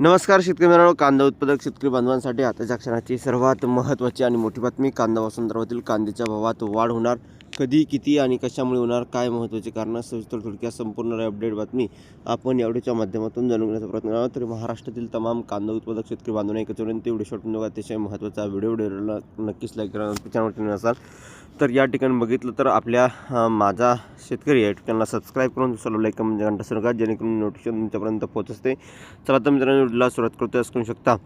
नमस्कार शेतकरी मित्रांनो, कांदा उत्पादक शेतकरी बांधवांसाठी आताच्या क्षणाची सर्वात महत्त्वाची आणि मोठी बातमी. कांदा वसंतरावातील कांद्याच्या भावात वाढ होणार, कधी, किती आणि कशामुळे होणार, काय महत्त्वाचे कारणं, सविस्तर थोडक्यात संपूर्ण अपडेट बातमी आपण या व्हिडिओच्या माध्यमातून जाणून घेण्याचा प्रयत्न करणार आहोत. तरी महाराष्ट्रातील तमाम कांदा उत्पादक शेतकरी बांधवांना एकच विनंती, व्हिडिओ शॉर्ट अतिशय महत्त्वाचा व्हिडिओला नक्कीच लाईक करा. चॅनलवरती नसाल तर या ठिकाणी बघितलं तर आपल्या माझा शेतकरी या ठिकाणी सबस्क्राईब करून सर्व लाईक म्हणजे घंटा सुरू करा, जेणेकरून नोटिफिकेशन तुमच्यापर्यंत पोहोचते. चला तर मित्रांनो, व्हिडिओला सुरुवात करतो. असं करू शकता,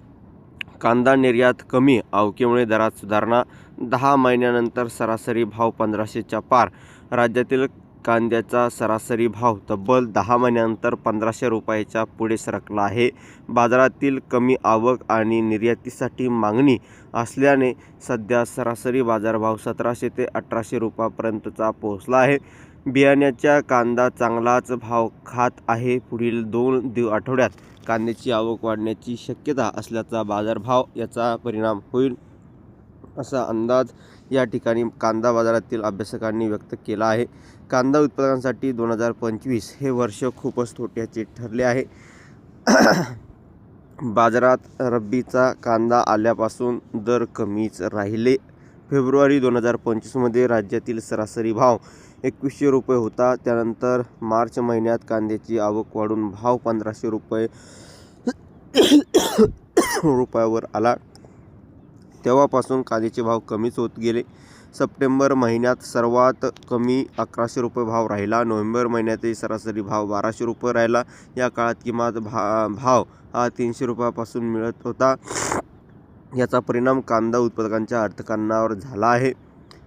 कांदा निर्यात कमी, आवकेमुळे दरात सुधारणा, 10 महिन्यानंतर सरासरी भाव 1500च्या पार. राज्यातील कांद्याचा सरासरी भाव तब्बल 10 महिन्यानंतर 1500 रुपयाच्या पुढे सरकला आहे. बाजारातील कमी आवक आणि निर्यातीसाठी मागणी असल्याने सध्या सरासरी बाजारभाव 1700 ते 1800 रुपयापर्यंतचा पोहोचला आहे. बियाण्याच्या कांदा चांगलाच भाव खात आहे. पुढील 2 आठवड्यात कांद्याची आवक वाढण्याची शक्यता असल्याचा बाजारभाव याचा परिणाम होईल, असा अंदाज या ठिकाणी कांदा बाजारातील अभ्यासकांनी व्यक्त केला आहे. कांदा उत्पादनासाठी 2025 हे वर्ष खूपच तोट्याचे ठरले आहे. बाजारात रब्बीचा कांदा आल्यापासून दर कमीच राहिले. फेब्रुवारी 2025मध्ये राज्यातील सरासरी भाव 2100 रुपये होता. त्यानंतर मार्च महिन्यात कांद्याची आवक वाढून भाव 1500 रुपयावर आला. तेव्हापासून कांद्याचे भाव कमीच होत गेले. सप्टेंबर महिन्यात सर्वात कमी 1100 रुपये भाव राहिला. नोव्हेंबर महिन्यातही सरासरी भाव 1200 रुपये राहिला. या काळात किमान भाव हा 300 रुपयापासून मिळत होता. याचा परिणाम कांदा उत्पादकांच्या अर्थकारणावर झाला आहे.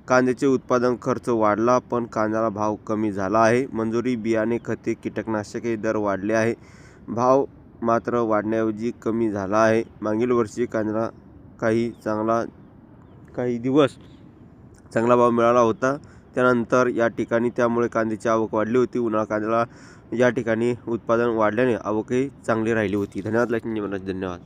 कांद्याचे उत्पादन खर्च वाढला, पण कांद्याला भाव कमी झाला आहे. मंजुरी, बियाणे, खते, कीटकनाशके दर वाढले आहे. भाव मात्र वाढण्याऐवजी कमी झाला आहे. मागील वर्षी कांद्याला काही दिवस चांगला भाव मिळाला होता. त्यामुळे कांद्याची आवक वाढली होती. उन्हाळा कांद्याला या ठिकाणी उत्पादन वाढल्याने आवकही चांगली राहिली होती. धन्यवाद. धन्यवाद.